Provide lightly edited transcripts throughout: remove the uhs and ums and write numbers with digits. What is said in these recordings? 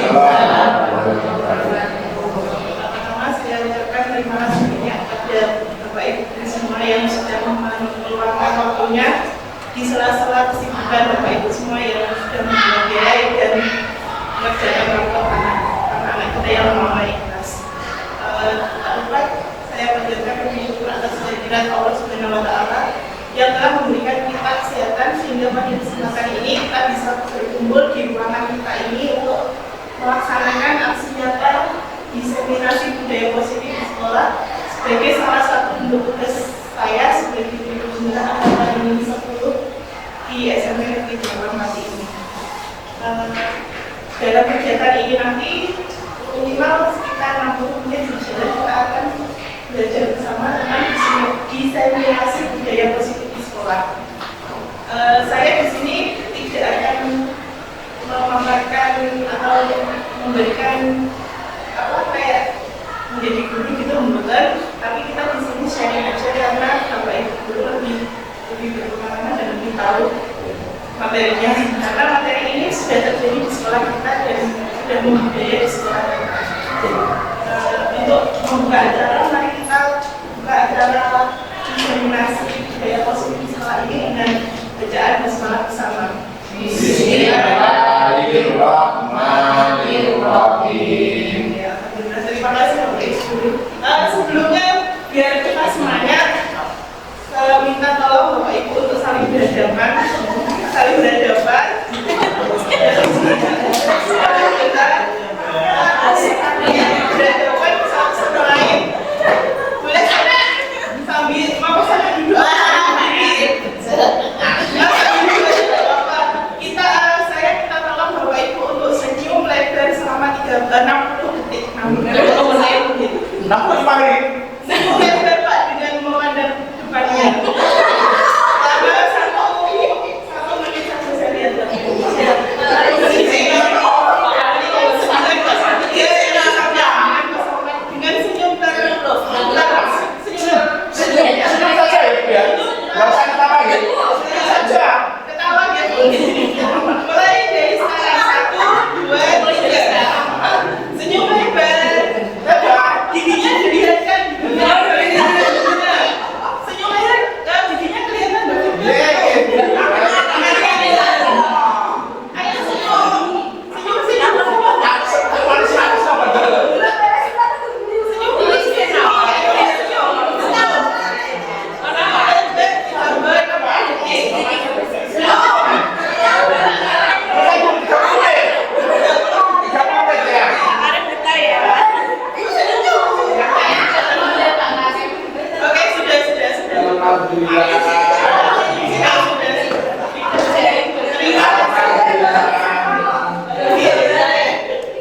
Pertama saya ucapkan terima kasih banyak kepada Bapak Ibu semua yang sudah meluangkan waktunya di sela-sela kesibukan Bapak Ibu semua yang sudah membiayai dan mengerjakan untuk anak-anak kita yang mama ikhlas. Tak lupa saya panjatkan puji syukur atas kehadiran Allah Subhanahu wa Ta'ala yang telah memberikan kita kesehatan sehingga pada kesempatan ini kita bisa berkumpul di ruangan kita ini untuk melaksanakan aksi nyata diseminasi budaya positif di sekolah sebagai salah satu bentuk tugas saya sebagai guru pembina angkatan 10 di SMP Negeri Jawa Mati ini. Dalam kegiatan ini nanti minimal sekitar 60 menit kita akan belajar bersama tentang diseminasi budaya positif di sekolah. Saya di sini tidak akan memaparkan atau memberikan kayak menjadi guru gitu bukan, tapi kita di sini sharing aja karena Bapak Ibu guru lebih berpengalaman dan lebih tahu materinya, karena materi ini sudah terjadi di sekolah kita dan sudah membudaya di sekolah kita. Untuk membuka acara, mari kita buka acara diseminasi budaya positif di sekolah ini dengan bacaan basmalah bersama. Bismillahirrahmanirrahim. Terima kasih Bapak Ibu. Sebelumnya biar kita semangat, minta tolong Bapak Ibu untuk saling berhadapan. Berhadapan satu sama lain. Boleh sambil mau sana duduk. Saya minta tolong Bapak Ibu untuk senyum lebar selama 60 detik. 60 Senyum lebar Pak dengan memandang depannya. Lama satu menit saja saya lihat. Dengan senyum terus. Senyum saja ya. Enggak usah ketawa ya. Saja. Ketawa ya. Mulai dari sekarang 1, 2, 3. Senyum lebar. Giginya dilihatkan. Senyum lebar. Giginya kelihatan. Ayo senyum. Oke, sudah.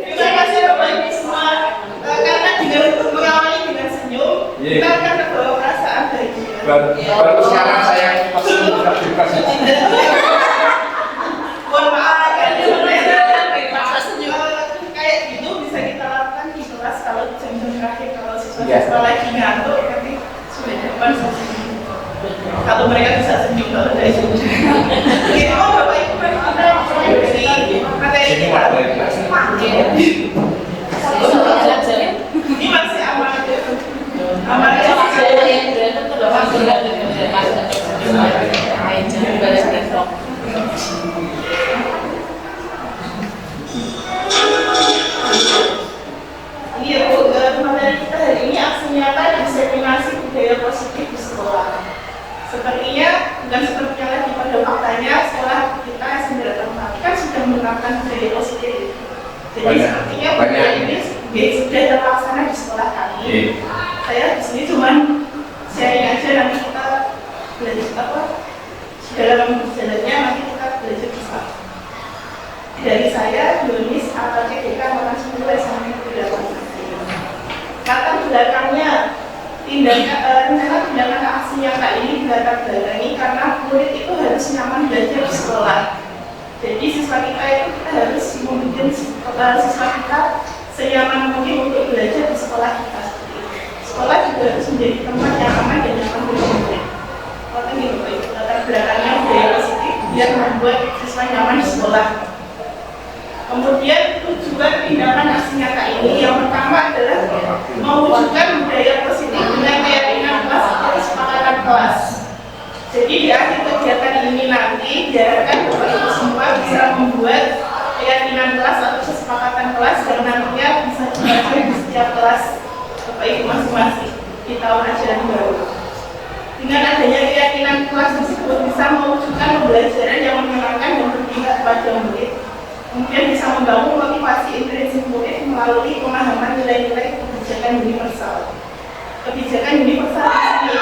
Terima kasih Bapak Ibu semua. Karena dengan mengawali dengan senyum, kita akan terbawa perasaan bahagia. Baru sekarang saya pesen buka saja. Mohon maaf kayak gitu bisa kita lakukan di kelas kalau jam-jam terakhir, kalau siswa lagi ngantuk nanti sudah depan senyum. Kalau mereka bisa senyum kalau dari senyum. Gitu Bapak Ibu, mari kita mulai dari materi kita. Ini masih aman. Iya Bu, materi kita hari ini aksi nyata diseminasi budaya positif di sekolah. Sepertinya, bukan sepertinya lagi pada faktanya, sekolah kita SMP Mati kan sudah menerapkan budaya positif. Jadi sepertinya budaya ini sudah terlaksana di sekolah kami. Saya di sini cuma sharing aja, nanti kita belajar dalam berjalannya nanti kita belajar bersama. Dari saya, Yunis atau CDK Angkatan 10 SMP Negeri Jawa Mati. Latar belakangnya rencana tindakan aksi nyata ini dilatar belakangi karena murid itu harus nyaman belajar di sekolah. Jadi siswa kita itu kita harus membuat siswa kita senyaman mungkin untuk belajar di sekolah kita. Sekolah juga harus menjadi tempat yang aman dan nyaman bagi murid. Kalau ini latar belakangnya budaya positif biar membuat siswa nyaman di sekolah. Kemudian tujuan tujuan tindakan aksi nyata ini yang pertama adalah mewujudkan budaya positif dengan keyakinan kelas atau kesepakatan kelas. Jadi di akhir kegiatan ini nanti diharapkan Bapak Ibu semua bisa membuat keyakinan kelas atau kesepakatan kelas yang nantinya bisa dibaca di setiap kelas Bapak Ibu masing-masing di tahun ajaran baru. Dengan adanya keyakinan kelas tersebut bisa mewujudkan pembelajaran yang menyenangkan dan berpihak pada murid. Kemudian bisa membangun motivasi intrinsik murid melalui pemahaman nilai-nilai kebijakan universal. Kebijakan universal itu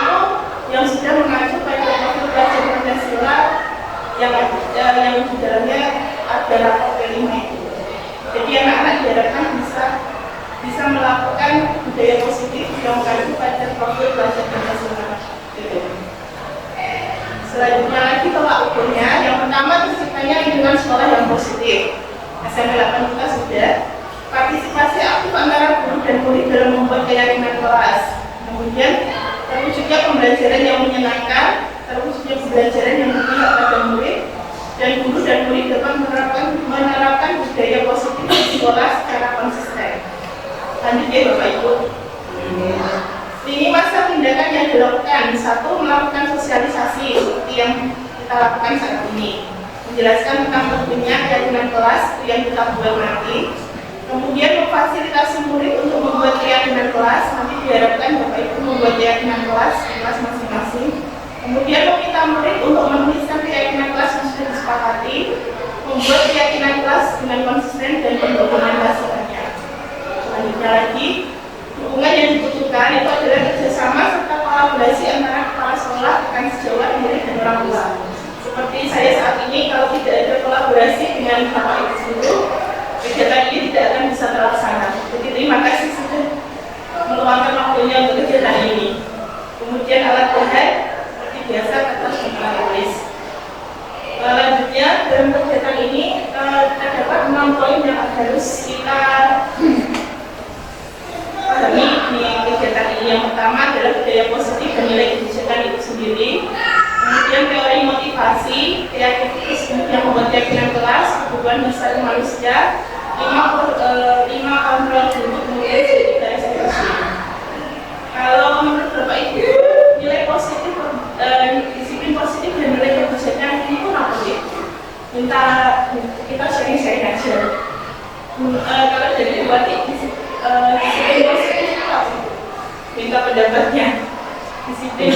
yang sudah mengacu pada profil pelajar Pancasila yang di dalamnya ada rapor kelima itu. Jadi anak-anak diharapkan bisa melakukan budaya positif yang mengacu pada profil pelajar Pancasila. Selanjutnya lagi tolak ukurnya, yang pertama terciptanya lingkungan sekolah yang positif. SMP 8 kita sudah partisipasi aktif antara guru dan murid dalam membuat keyakinan kelas. Kemudian terwujudnya pembelajaran yang menyenangkan, terwujudnya pembelajaran yang berpihak pada murid, dan guru dan murid dapat menerapkan budaya positif di sekolah secara konsisten. Lanjut ya Bapak Ibu. Ini masa tindakan yang dilakukan. Satu, melakukan sosialisasi seperti yang kita lakukan saat ini, menjelaskan tentang pentingnya keyakinan kelas yang kita buat nanti. Kemudian memfasilitasi murid untuk membuat keyakinan kelas. Nanti diharapkan Bapak Ibu membuat keyakinan kelas di kelas masing-masing. Kemudian meminta murid untuk menuliskan keyakinan kelas yang sudah disepakati, membuat keyakinan kelas dengan konsisten dan mendokumentasikannya. Selanjutnya lagi, dukungan yang dibutuhkan itu adalah kerjasama serta kolaborasi antara kepala sekolah, rekan sejawat, murid dan orang tua. Seperti saya saat ini, kalau tidak ada kolaborasi dengan Bapak Ibu guru, kegiatan ini tidak akan bisa terlaksana. Jadi terima kasih sudah meluangkan waktunya untuk kegiatan ini. Kemudian alat bahan seperti biasa kertas dan tulis. Selanjutnya dalam kegiatan ini terdapat 6 poin yang harus kita pahami di kegiatan ini. Yang pertama adalah budaya positif dan nilai kebijakan itu sendiri. Kemudian teori motivasi, kemudian membuat keyakinan kelas, kebutuhan dasar manusia, 5 kontrol dulu, kemudian kita eksekusi. Kalau menurut Bapak Ibu, nilai positif, disiplin positif dan nilai kebijakan itu apa sih? Minta kita sharing-sharing aja. Kalau dari Bapak Ibu, disiplin positif itu apa sih? Minta pendapatnya. Disiplin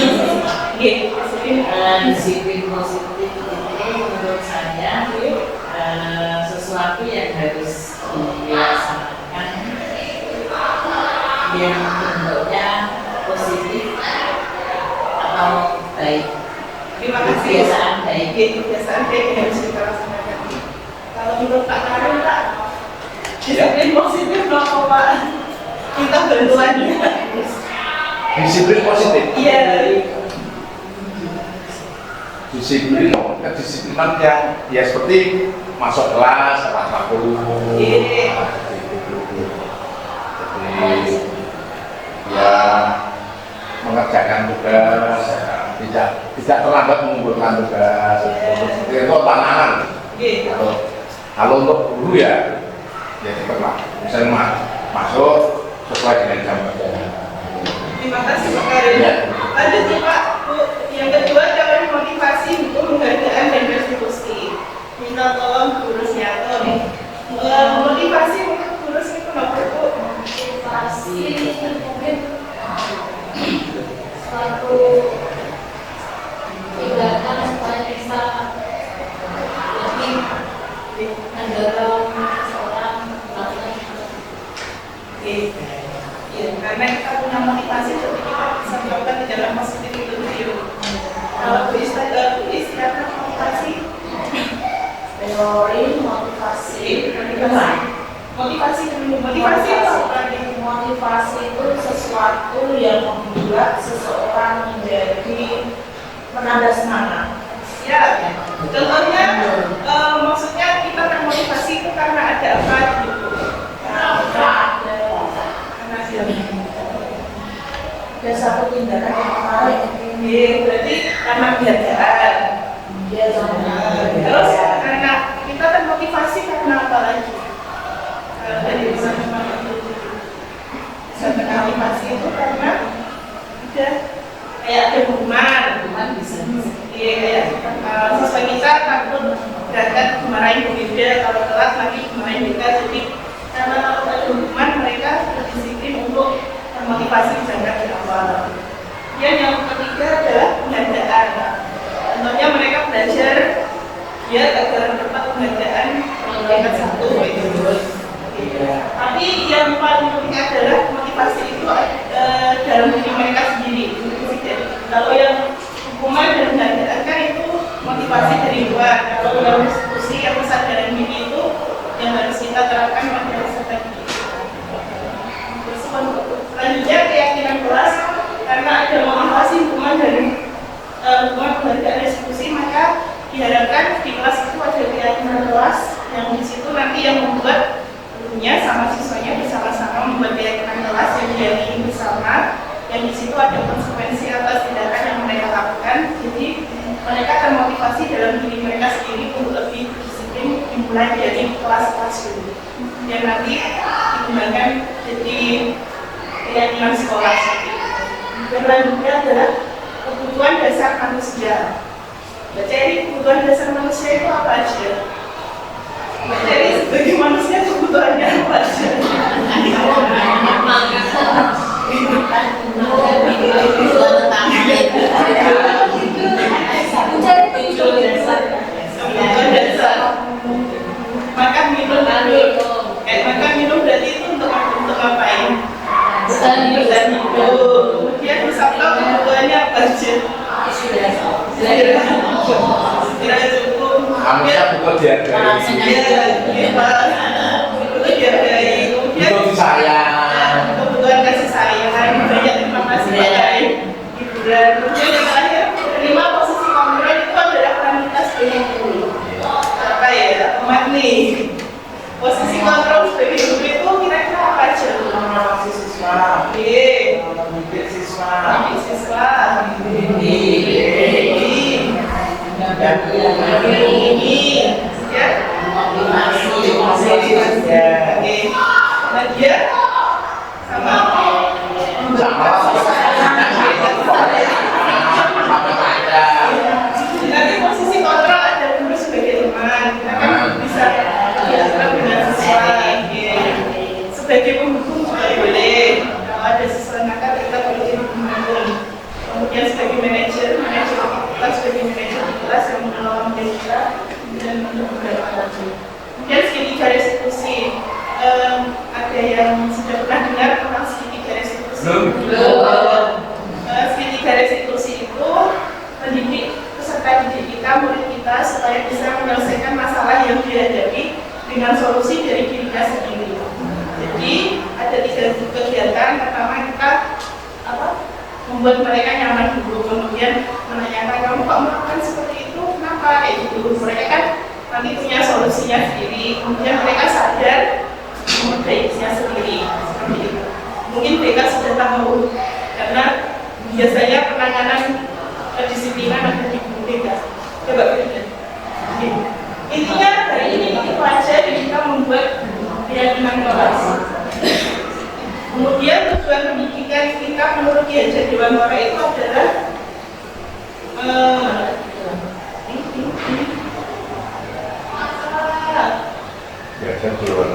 positif itu menurut saya sesuatu yang harus dilaksanakan yang bentuknya positif atau baik. Terima kasih. Kebiasaan baik. Kebiasaan baik yang harus kita laksanakan. Kalau menurut Pak Karim, Pak, disiplin positif apa Pak? Kita bantuannya. Disiplin positif. Iya. Disiplin, kedisiplinan yang ya seperti masuk kelas, tepat waktu. Jadi ya mengerjakan tugas, tidak terlambat mengumpulkan tugas. Itu tantangan. Kalau untuk guru ya cepatlah. Misalnya masuk sesuai dengan jam kerja. Terima kasih Pak Karim. Ya. Lanjut nih Pak, Bu. Yang kedua teori motivasi untuk penghargaan dan restitusi. Minta tolong Guru Siato nih. Motivasi untuk guru itu apa Bu? Motivasi mungkin suatu tindakan supaya bisa lebih mendorong seseorang melakukan Karena kita punya motivasi, jadi kita bisa melakukan tindakan positif itu sendiri. Kalau Bu istilahnya motivasi, teori motivasi motivasi itu apa nih? motivasi itu sesuatu yang membuat seseorang menjadi menambah semangat. Ya, contohnya maksudnya kita termotivasi itu karena ada apa gitu? Ada satu tindakan yang menarik. Berarti karena kegiatan. Dia Terus karena kita termotivasi karena apa lagi? motivasi itu karena kayak ada hukuman. bisa. Iya, kayak siswa kita takut berangkat dimarahin Bu Ida, kalau telat lagi dimarahin kita. Jadi karena ada hukuman, mereka berdisiplin untuk termotivasi berangkat di awal. Yang ketiga adalah pengadaan. Contohnya mereka belajar ya agar dapat pengadaan tingkat 1 itu. Tapi yang paling penting adalah motivasi itu dalam diri mereka sendiri. Kalau yang hukuman dan pengadaan kan itu motivasi dari luar. Kalau dalam diskusi yang kesadaran diri itu yang harus kita terapkan pada peserta didik. Terus selanjutnya keyakinan kelas, karena ada motivasi hukuman dari hubungan penghargaan diskusi, maka diharapkan di kelas itu ada keyakinan kelas yang di situ nanti yang membuat gurunya sama siswanya bersama-sama membuat keyakinan kelas yang diyakini bersama, yang di situ ada konsekuensi atas tindakan yang mereka lakukan. Jadi mereka termotivasi dalam diri mereka sendiri untuk lebih disiplin dimulai dari kelas-kelas dulu yang nanti dikembangkan jadi keyakinan sekolah. Berlanjutnya adalah kebutuhan dasar manusia. Jadi kebutuhan dasar manusia itu apa aja? Jadi sebagai manusia kebutuhannya apa aja? Kebutuhan dasar. Makan minum makan minum berarti itu untuk ngapain? Kebutuhan hidup. Kemudian misalnya kebutuhannya apa aja? Istirahat cukup. Manusia butuh dihargai. Butuh dihargai. Kemudian Butuh disayang. kebutuhan kasih sayang, banyak terima kasih pada hiburan. Kemudian yang terakhir, terima posisi kontrol itu adalah peran kita sebagai guru. Apa ya, makni. Posisi kontrol sebagai guru itu kira-kira apa aja? Mengawasi siswa, mendidik siswa, nanti posisi kontrol ada guru sebagai teman, kita kan bisa berbicara dengan siswa. Sebagai pendukung juga boleh. Kalau ada siswa nakal kita boleh jadi pendukung. Kemudian sebagai manajer kita sebagai manajer di kelas yang menolong kita dan mendukung. Kemudian segitiga restitusi. Ada yang sudah pernah dengar tentang segitiga restitusi? Belum. Segitiga restitusi itu mendidik peserta didik kita, murid kita supaya bisa menyelesaikan masalah yang dihadapi dengan solusi dari dirinya sendiri. Jadi ada 3 kegiatan. Pertama kita membuat mereka nyaman dulu, kemudian menanyakan kamu kok melakukan seperti itu, kenapa kayak gitu. Mereka kan nanti punya solusinya sendiri, kemudian mereka sadar memperbaikinya sendiri seperti itu. Mungkin mereka sudah tahu karena biasanya penanganan kedisiplinan ada di guru BK. Coba beda. Intinya hari ini itu aja kita membuat keyakinan kelas. Kemudian tujuan pendidikan kita menurut Ki Hajar Dewantara itu adalah tujuan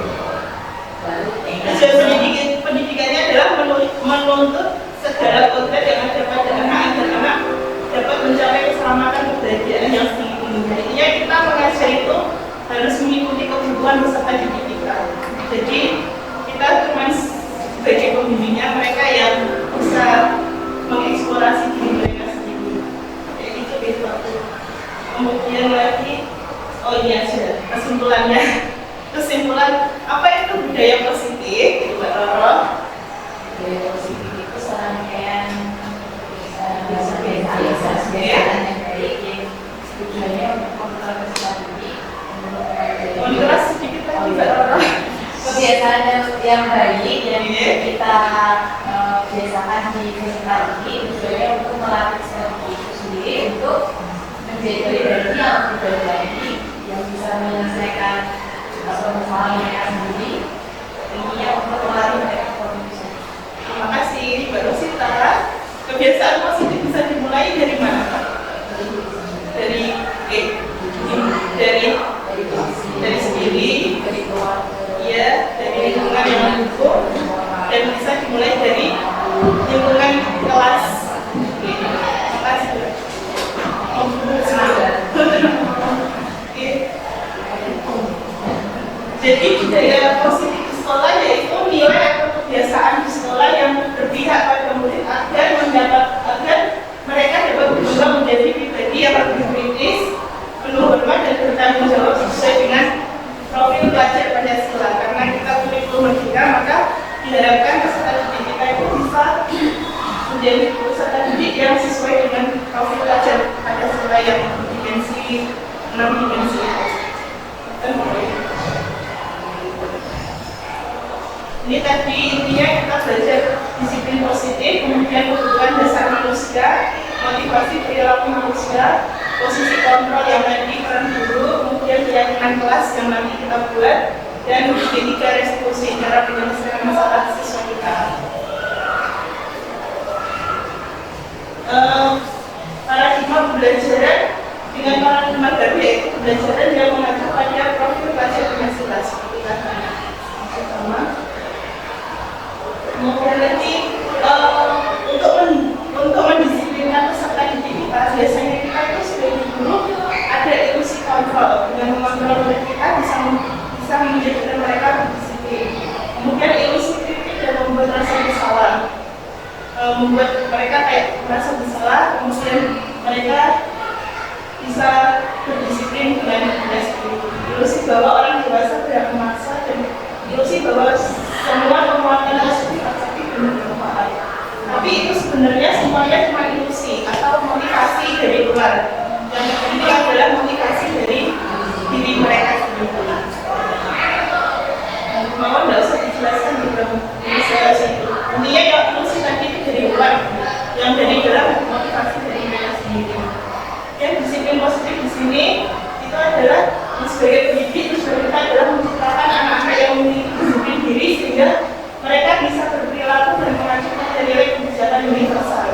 pendidikannya adalah menuntut segala kodrat yang ada pada anak agar anak dapat mencapai keselamatan kebahagiaan yang tinggi. Intinya kita mengajar itu harus mengikuti kebutuhan peserta didik kita. Jadi kita cuma sebagai pembimbingnya, mereka yang bisa mengeksplorasi diri mereka sendiri. Jadi itu beda. Kemudian lagi, oh iya aja kesimpulan apa itu budaya positif? Itu Mbak Roro. Budaya positif itu serangkaian kebiasaan yang baik yang tujuannya untuk kontrol kesehatan. Menurut sedikit lagi Mbak Roro. Kebiasaan yang baik yang kita biasakan di peserta ini tujuannya untuk melatih strategi itu sendiri untuk menjadi pribadi yang lebih baik, yang bisa menyelesaikan permasalahan mereka sendiri. Intinya untuk melatih mereka komunikasi. Terima kasih. kebiasaan positif bisa dimulai dari mana, Pak? Dari dari sendiri, ya, dari lingkungan yang mendukung, dan bisa dimulai dari lingkungan kelas. Kelas Jadi budaya positif di sekolah yaitu nilai atau kebiasaan di sekolah yang berpihak pada murid agar mereka dapat berkembang menjadi pribadi yang lebih kritis, penuh hormat dan bertanggung jawab sesuai dengan profil pelajar Pancasila. Karena kita kurikulum merdeka, maka diharapkan peserta didik kita itu bisa menjadi peserta didik yang sesuai dengan profil pelajar Pancasila yang dimensi 6 dimensi. Ini tadi intinya kita belajar disiplin positif, kemudian kebutuhan dasar manusia, motivasi perilaku manusia, posisi kontrol yang tadi peran guru, kemudian keyakinan kelas yang nanti kita buat, dan tiga resolusi cara penyelesaian masalah siswa kita. Paradigma pembelajaran dengan paradigma baru yaitu pembelajaran yang mengacu pada profil pelajar Pancasila seperti tadi. Pertama, kemudian nanti untuk mendisiplinkan peserta didik kita, biasanya kita itu sebagai guru ada ilusi kontrol. Dengan mengontrol murid kita bisa menjadikan mereka berdisiplin. Kemudian ilusi kritik dan membuat rasa bersalah, membuat mereka kayak merasa bersalah, kemudian mereka bisa berdisiplin dengan disiplin. Ilusi bahwa orang dewasa tidak memaksa, dan ilusi bahwa semua kemauan positif pasti bermanfaat. Tapi itu sebenarnya semuanya cuma ilusi atau motivasi dari luar. Yang penting adalah motivasi dari diri mereka sendiri. Kemauan tidak usah dijelaskan di dalam ilustrasi itu. Intinya yang ilusi tadi itu dari luar, yang dari dalam motivasi dari mereka sendiri. Yang disiplin positif di sini itu adalah sebagai pendidik, tujuan kita adalah menciptakan anak-anak yang memiliki disiplin diri sehingga mereka bisa berperilaku dan mengacu pada nilai kebijakan universal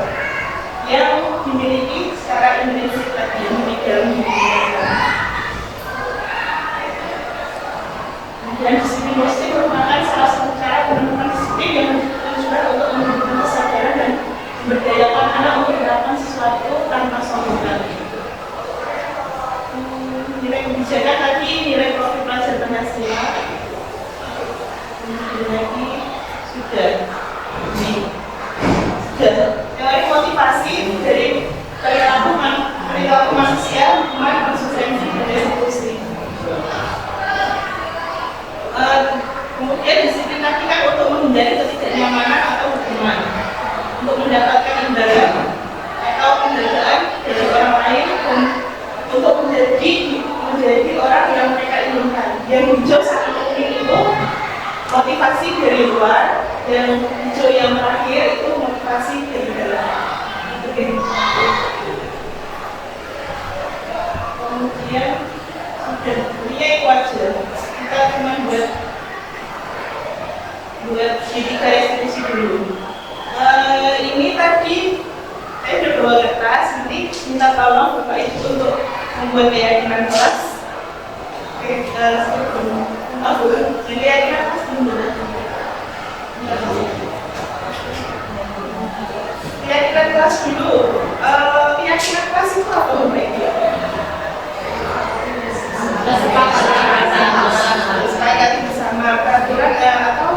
yang dimiliki secara intrinsik tadi di dalam diri mereka. Dan disiplin positif merupakan salah satu cara menemukan disiplin yang bertujuan untuk memberikan kesadaran dan memberdayakan anak untuk melakukan sesuatu tanpa sombong. Nilai kebijakan tadi, nilai profil pelajar Pancasila. Kemudian lagi sudah teori motivasi dari perilaku manusia, hubungan konsekuensi dan eksekusi. Kemudian disiplin tadi kan untuk menghindari ketidaknyamanan atau hubungan, untuk mendapatkan imbalan atau penghargaan dari orang lain, dan untuk menjadi orang yang mereka inginkan. Yang hijau sangat penting itu motivasi dari luar, dan hijau yang terakhir itu motivasi dari dalam. Kemudian sudah ini itu aja. Kita cuma buat jadi garis dulu. Ini tadi saya sudah bawa kertas, nanti minta tolong Bapak Ibu untuk membuat keyakinan kelas. Oke, jadi keyakinan kelas dulu. Keyakinan kelas dulu. Keyakinan kelas itu apa Bapak Ibu? Kesepakatan bersama, peraturan atau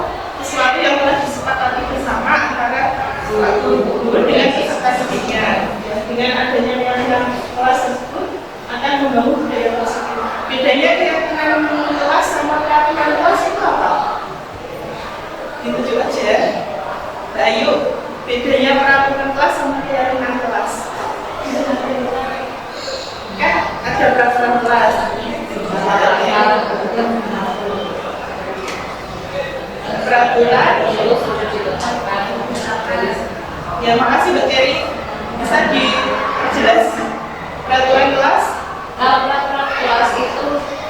sesuatu yang telah disepakati bersama antara suatu guru dengan peserta didiknya. Dengan adanya keyakinan kelas tersebut akan membangun budaya positif. Bedanya keyakinan kelas sama keyakinan kelas itu apa? Ditunjuk aja. Ayo, bedanya peraturan kelas sama keyakinan kelas. Kan ada peraturan kelas. Peraturan. Ya, makasih Mbak Terry. Bisa dijelas peraturan kelas? Peraturan kelas itu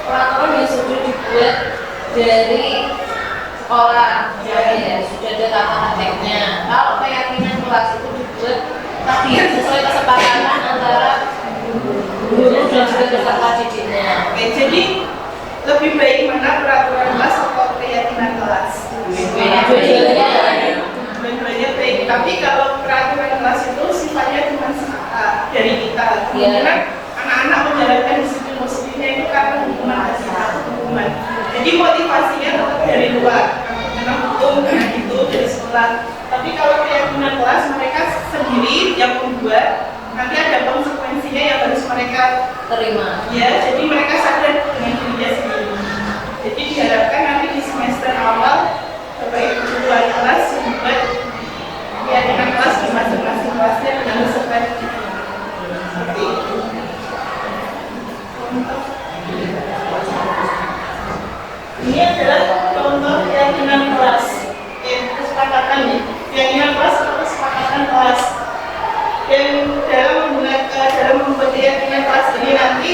peraturan yang sudah dibuat dari sekolah, jadi ya sudah ada tata tertibnya. Kalau keyakinan kelas itu dibuat sesuai kesepakatan antara guru dan juga peserta didiknya. Oke, jadi lebih baik mana peraturan kelas atau keyakinan kelas? Dua-duanya baik. Tapi kalau peraturan kelas itu sifatnya cuma dari kita. Kemungkinan anak-anak menjalankan disiplin positifnya itu karena hukuman atau hukuman. Jadi motivasinya tetap dari luar, karena hukum, karena itu dari sekolah. Tapi kalau keyakinan kelas mereka sendiri yang membuat, nanti ada konsekuensinya yang harus mereka Terima. ya, jadi mereka sadar dengan dirinya sendiri. Jadi diharapkan nanti di semester awal Bapak Ibu ketua kelas membuat keyakinan kelas di masing-masing kelasnya dengan peserta seperti itu. Ini adalah contoh keyakinan kelas, kesepakatan ya, keyakinan kelas atau kesepakatan kelas. Dan dalam membuat keyakinan kelas ini nanti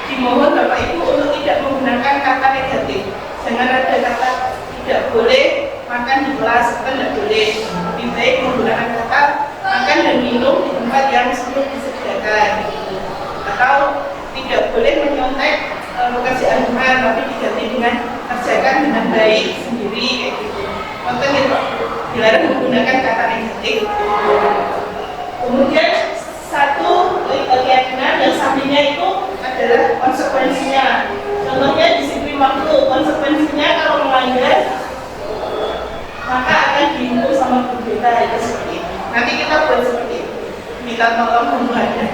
dimohon Bapak Ibu untuk tidak menggunakan kata negatif. Jangan ada kata tidak boleh makan di kelas, atau tidak boleh. Lebih baik menggunakan kata makan dan minum di tempat yang sudah disediakan. Atau tidak boleh menyontek pekerjaan rumah, tapi diganti dengan kerjakan dengan baik sendiri kayak gitu. Contoh gitu, dilarang menggunakan kata negatif. Kemudian satu keyakinan yang sampingnya itu adalah konsekuensinya. Contohnya disiplin waktu. Konsekuensinya kalau melanggar maka akan dihukum sama guru kita, itu seperti itu. Nanti kita buat seperti itu. Minta tolong pembuatnya.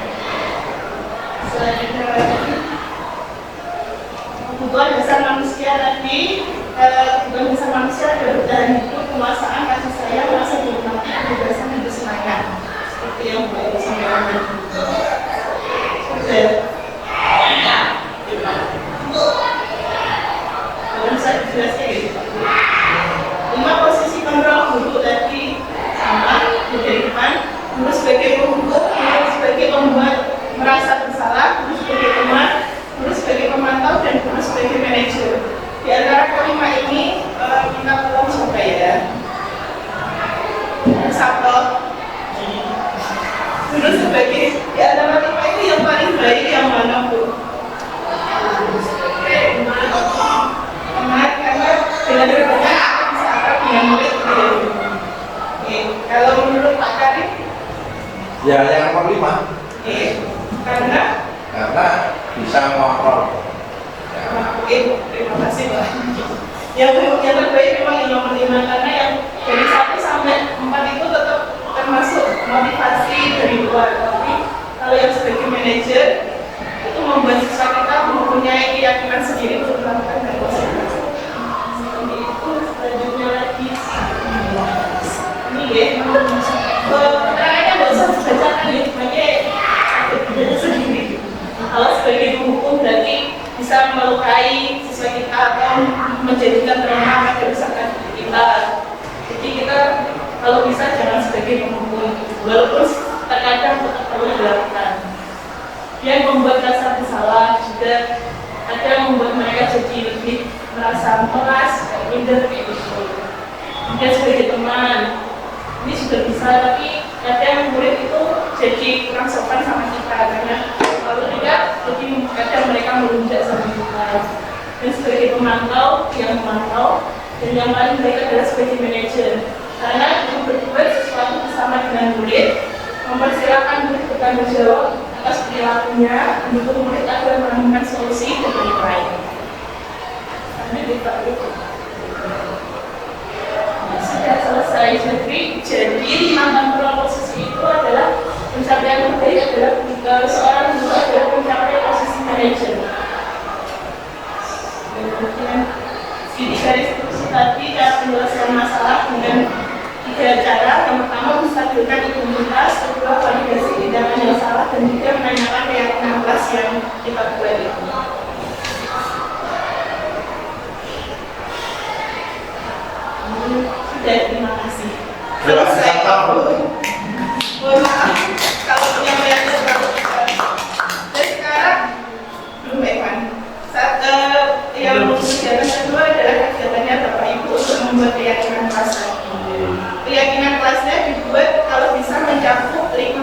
Selanjutnya lagi kebutuhan dasar manusia tadi. Kebutuhan dasar manusia ada bertahan hidup, penguasaan, kasih sayang, rasa dihormati, kebebasan dan kesenangan. Seperti yang Mbak sampaikan. Belum saya jelaskan gitu. 5 posisi kontrol guru tadi sama dari depan. Guru sebagai penghukum, guru sebagai pembuat merasa bersalah, guru sebagai teman, guru sebagai pemantau, dan guru sebagai manajer. Di antara kelima ini minta tolong coba ya. Satu, guru sebagai di antara lima ini yang paling baik yang mana Bu? Karena dengan berbagai bisa akrab dengan murid. Kalau menurut Pak Karim? Ya yang nomor 5. Karena bisa mengontrol. terima kasih Pak. Yang terbaik memang yang nomor 5, karena yang dari 1 sampai 4 itu tetap termasuk motivasi dari luar. Tapi kalau yang sebagai manajer itu membuat siswa kita mempunyai keyakinan sendiri untuk melakukan hal tersebut. Seperti itu. Selanjutnya lagi ini ya, keterangannya nggak usah dibacakan ya, sebagai ada sendiri. Kalau sebagai penghukum berarti bisa melukai siswa kita atau menjadikan trauma pada usaha kita. Jadi kita kalau bisa jangan sebagai penghukum, walaupun terkadang tetap perlu dilakukan. Yang membuat rasa bersalah juga ada membuat mereka jadi lebih merasa meras, minder kayak gitu. Mungkin sebagai teman ini sudah bisa, tapi kadang murid itu jadi kurang sopan sama kita karena kalau tidak jadi kadang mereka melunjak sama kita. Dan sebagai pemantau, yang memantau, dan yang paling baik adalah sebagai manajer, karena itu berbuat sesuatu bersama dengan murid, mempersilakan murid bertanggung jawab atas perilakunya, mendukung murid agar menemukan solusi dan lain-lain. Karena sudah selesai. Jadi 5 kontrol posisi itu adalah pencapaian terbaik adalah seorang guru adalah mencapai posisi manajer. Kemudian di garis instruksi tadi cara penyelesaian masalah dengan 3 cara. Yang pertama menstabilkan identitas, kedua validasi tindakan yang salah, dan juga menanyakan keyakinan kelas yang kita buat itu. Sudah, terima kasih. Selesai. Mohon maaf kalau penyampaiannya terlalu cepat. Dan sekarang belum Evan. Yang kegiatan kedua adalah kegiatannya Bapak Ibu untuk membuat keyakinan kelas. Keyakinan kelasnya dibuat kalau bisa mencakup 5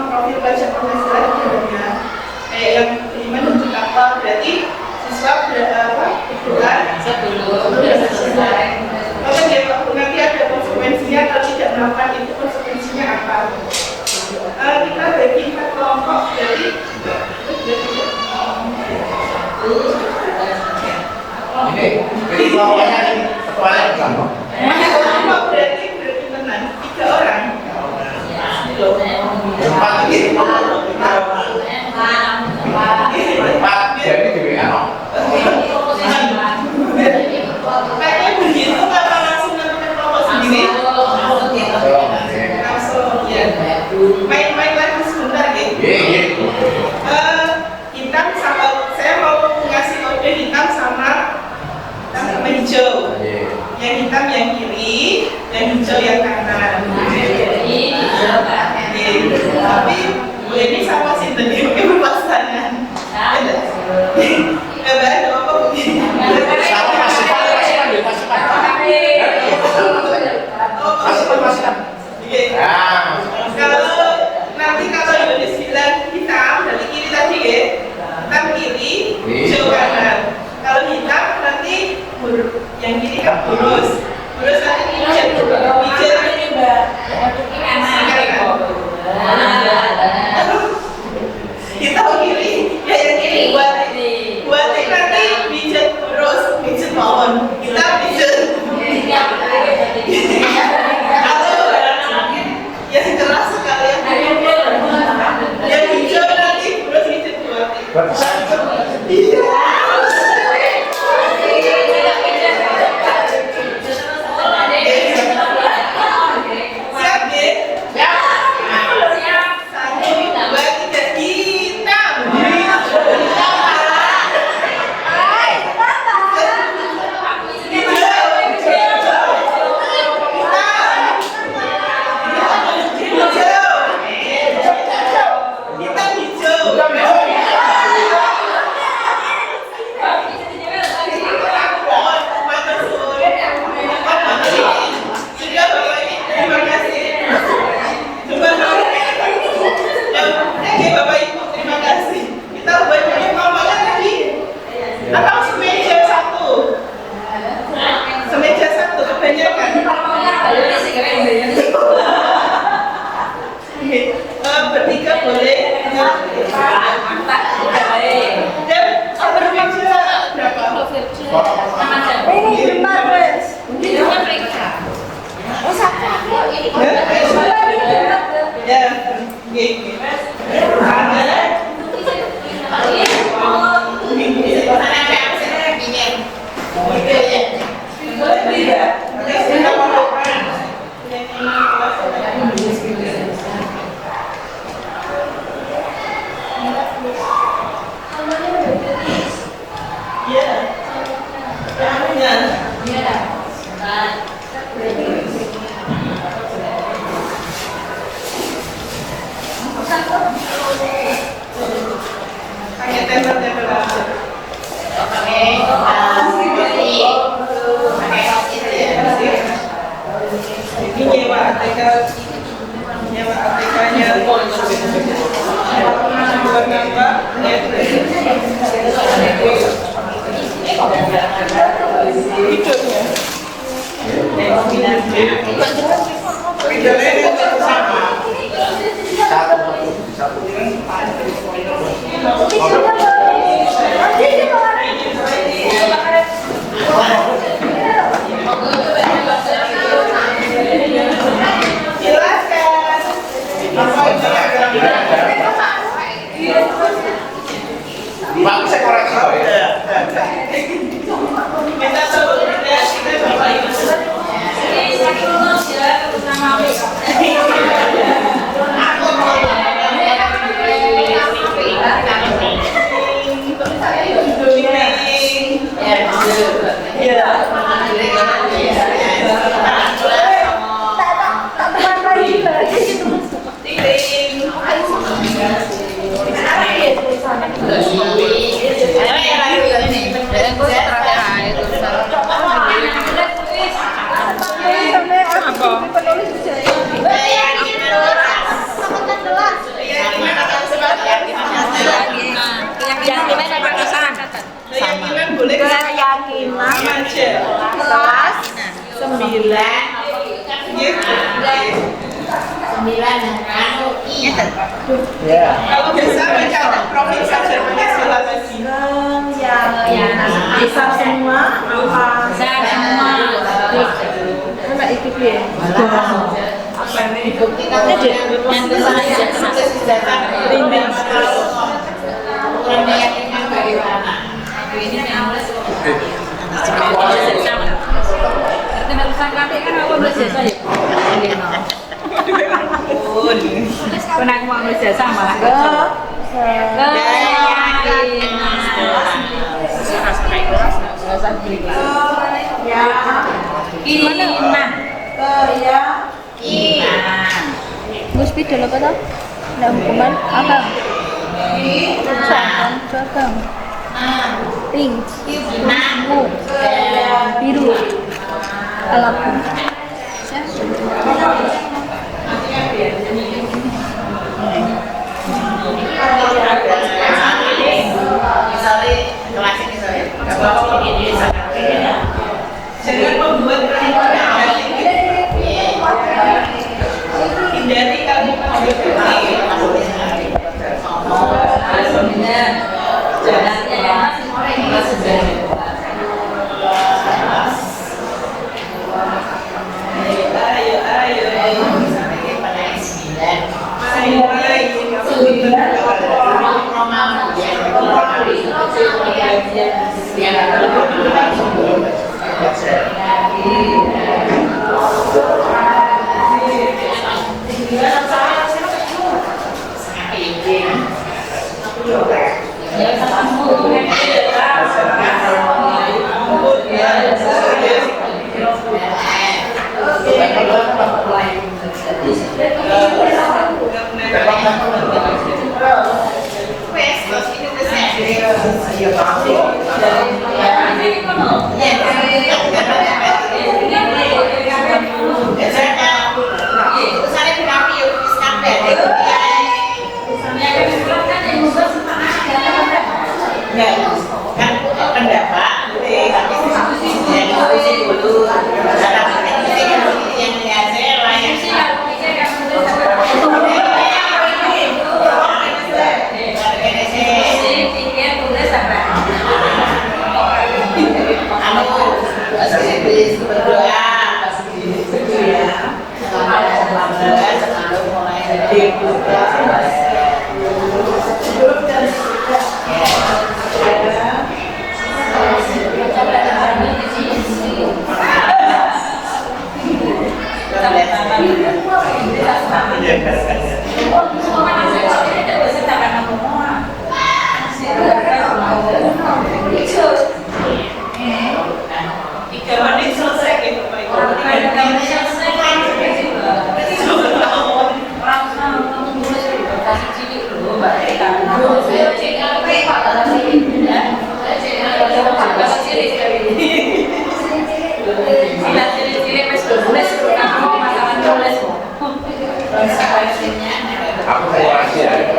mahasiswa berdua Sebelum selesai. Oke, nanti ada konsekuensinya kalau tidak melakukan itu konsekuensinya apa? Kita bagi 4 kelompok jadi Ini, jadi kelompoknya ini ketuanya berapa? kelompok berarti tenang 3 orang. Berempat ini. Berempat, jadi di WA no? Kayaknya begitu apa langsung nentuin kelompok sendiri? Langsung ya. Main-main lagi sebentar ya. Hitam sama saya mau ngasih kode hitam sama hijau. Yang hitam yang kiri, yang hijau yang kanan. Tapi Bu ini sama Sinten ini berpasangan. Gak ada apa Bu? Sama pasukan. Kalau nanti kalau Yunis bilang hitam dari kiri tadi ya, hitam kiri, hijau kanan. Kalau hitam nanti yang kiri kan lurus nanti hijau nanti Mbak. Hitam kiri, ya yang kiri buat nanti pijat lurus, pijat bawah, hitam pijat. Yang keras sekali yang hijau nanti terus hijau buat. Berarti saya Siap deh. Satu, dua, tiga, hitam. Bapak Ibu, terima kasih. Kita banyak ngomongnya tadi. Atau semeja satu, kebanyakan. Bertiga boleh. Dan satu meja berapa? Ini 4 Res. Ya, gini. Ada. Ya. Kalau biasa baca provinsi Jerman silakan sih. yang besar semua apa? Anak itu dia. Apa nih? Yang Pernah mau bekerja sama Gus video apa tau? Ada hukuman apa? Cabang. Pink. Ungu. Biru. Alam. Jangan membuat hindari kalimat Aku mau aja.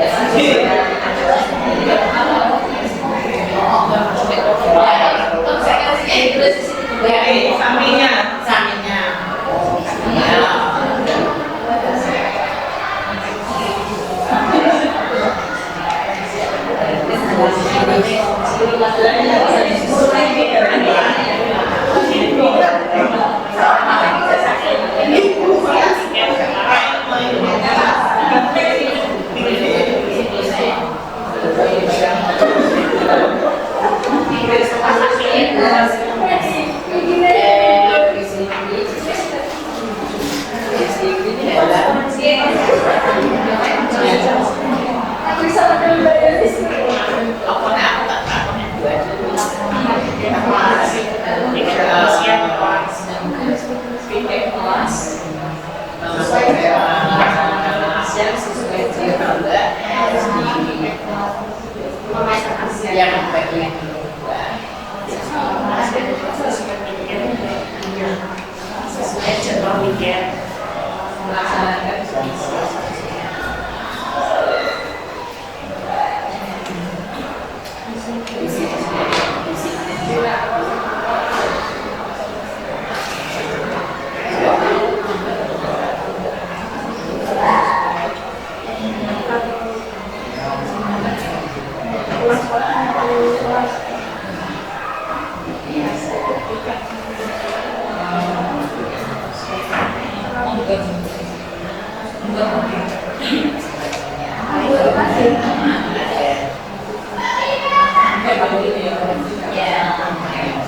yang bagian kedua.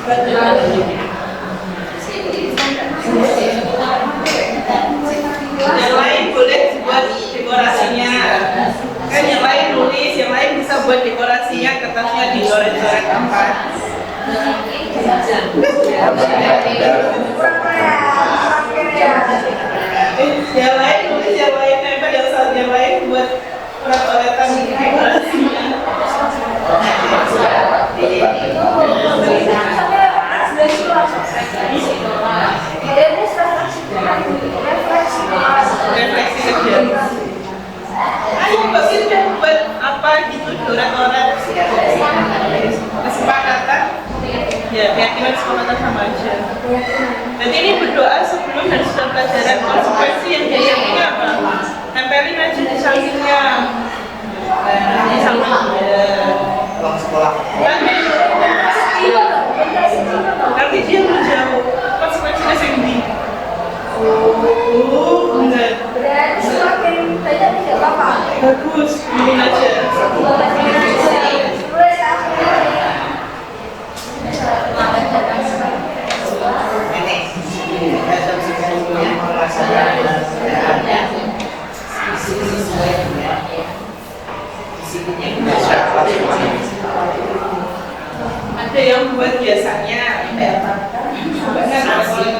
Yang lain boleh buat dekorasinya. Kan yang lain nulis, yang lain bisa buat dekorasinya, kertasnya dicoret-coret apa. Yang lain nulis, yang lain nempel, yang lain buat coret-coretan dekorasinya. Refleksi kecil. Ayo bagus deh buat apa gitu, coret-coret. Kesepakatan. Ya, keyakinan kesepakatan sama aja. Jadi ini berdoa sebelum dan setelah pelajaran. Konsekuensi yang diyakini apa? Tempelin aja di sampingnya. Di sampingnya. Nanti dia menjauh. Konsekuensinya segini. Enggak. Semakin banyak tidak apa-apa. Bagus, bikin aja. Ada yang buat biasanya. Banyak sesuai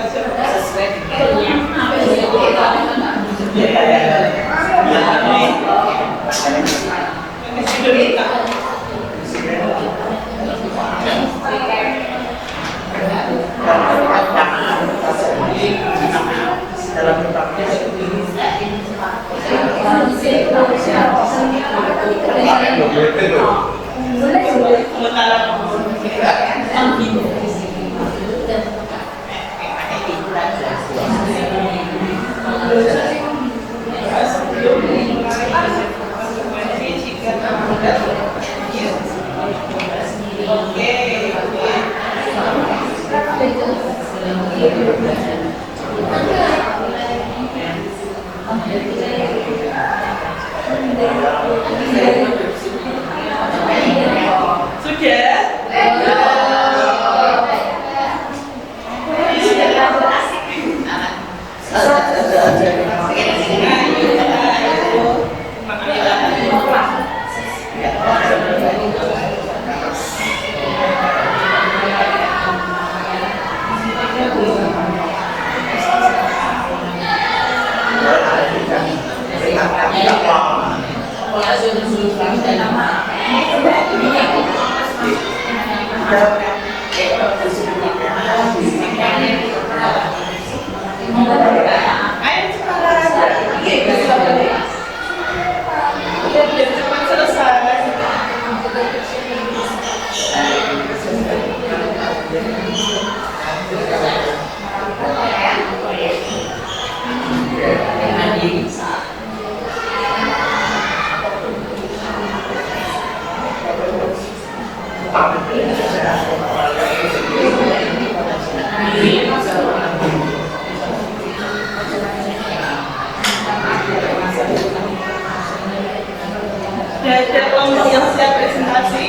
Ada kelompok yang siap presentasi.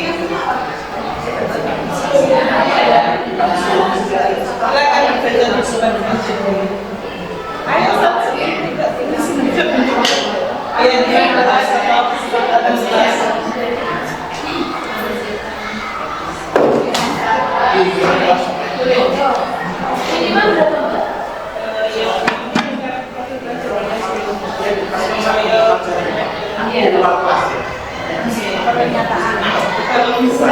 Silakan baca di depan. Ayo satu. Ayo dia bahasa apa? Ini mana? Kalau bisa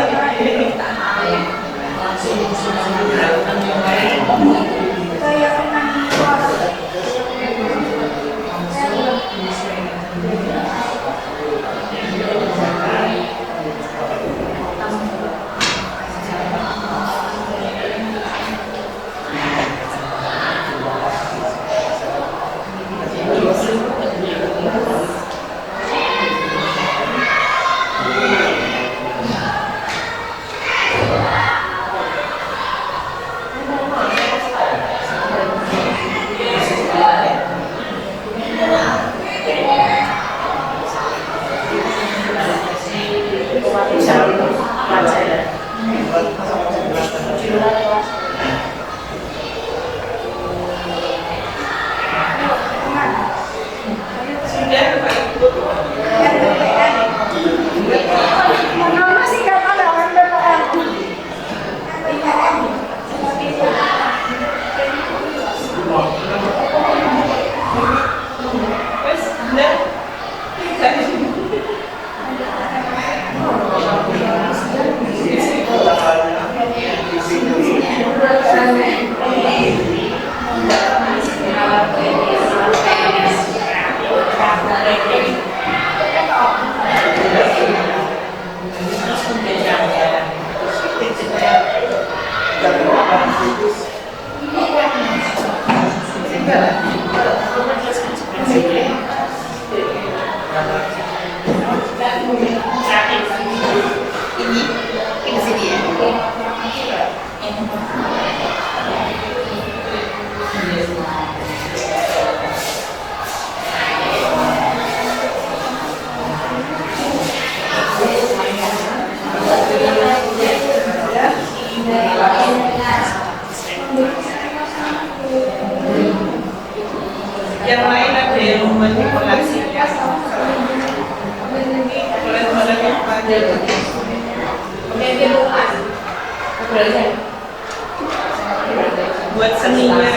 buat seninya.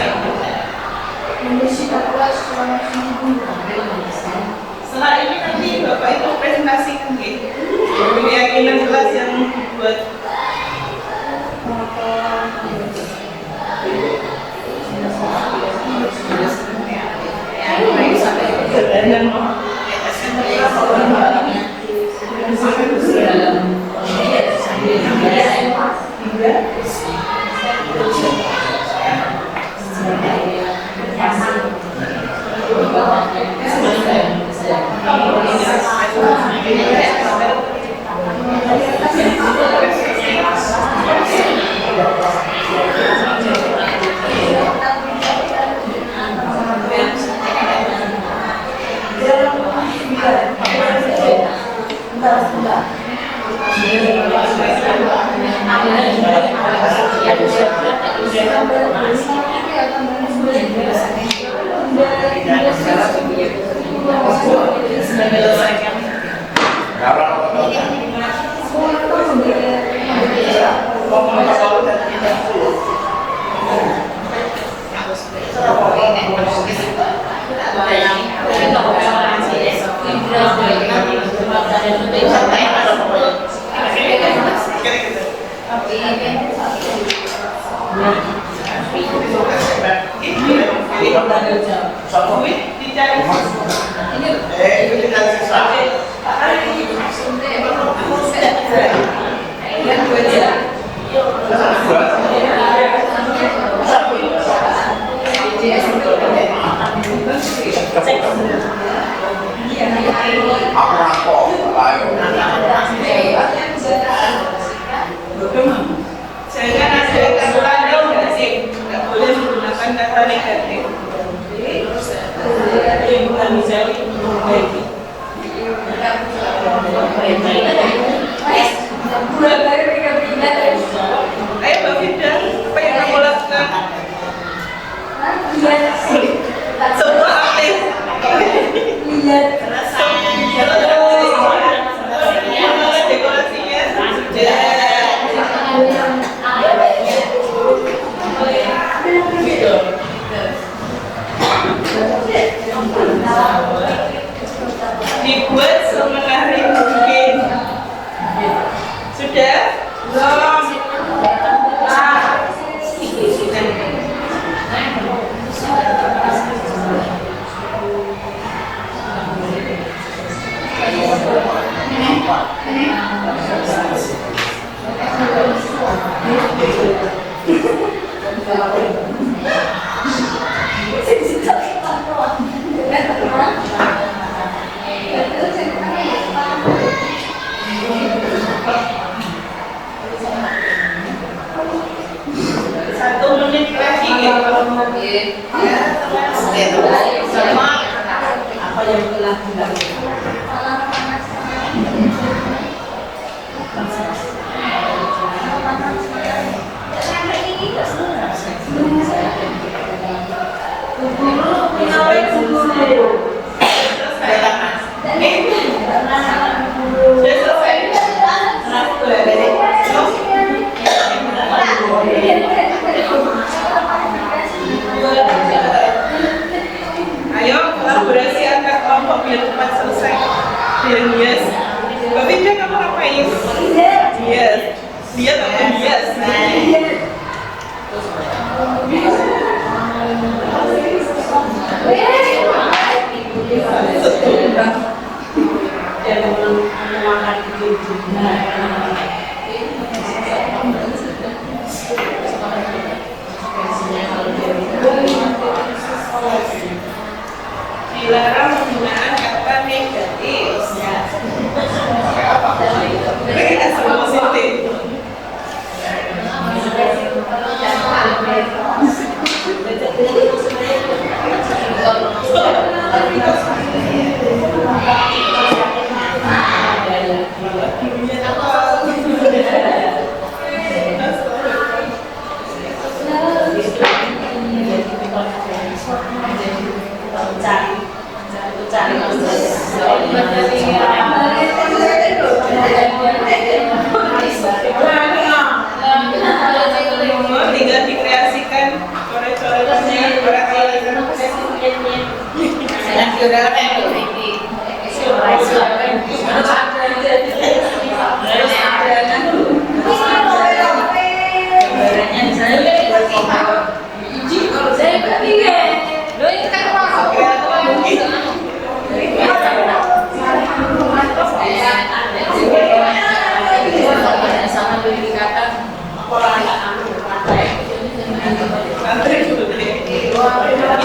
Setelah ini nanti Bapak itu presentasikan gitu. Keyakinan kelas yang buat jangan ada kata negatif, nggak boleh menggunakan kata negatif. Yang bukan misalnya memperbaiki. Ayo Mbak Firda, apa yang kamu lakukan? Semua aktif. Dekorasinya sudah. Dibuat semenarik mungkin. Sudah? Belum. Satu menit lagi gitu. Sama apa yang telah dilakukan. Ayo kolaborasi antar kelompok biar cepat selesai. Yes. Mbak Binda, kamu ngapain? Yes. Dia ngapain? Yes.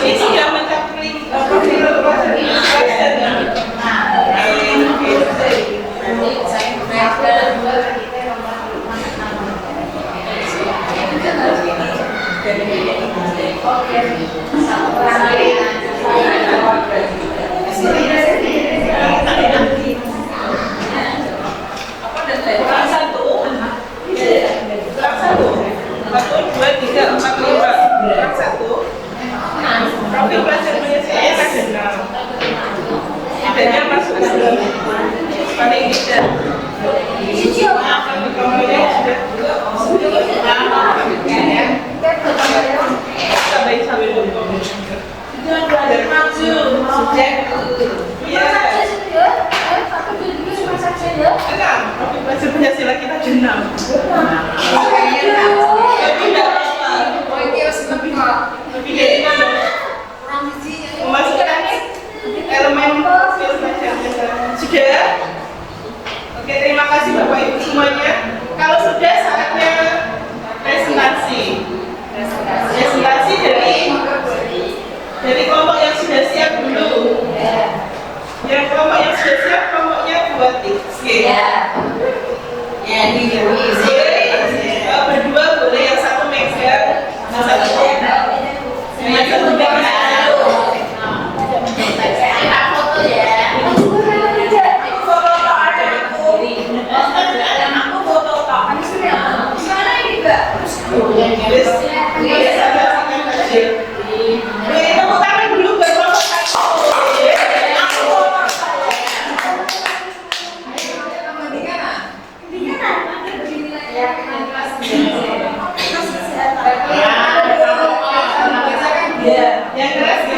Ini sudah mencapai profil belajar menyelesaikan ada 6. Idenya masuk ke dalam paling tidak. Pancasila kita jenam. Lebih dari mana? Memasukkan elemen profil belajar. Sudah? Oke, terima kasih Bapak Ibu semuanya. Kalau sudah saatnya presentasi. Presentasi dari kelompok yang sudah siap dulu. Yang kelompok yang sudah siap, kelompoknya buat tips. Berdua boleh, yang satu megang, yang satu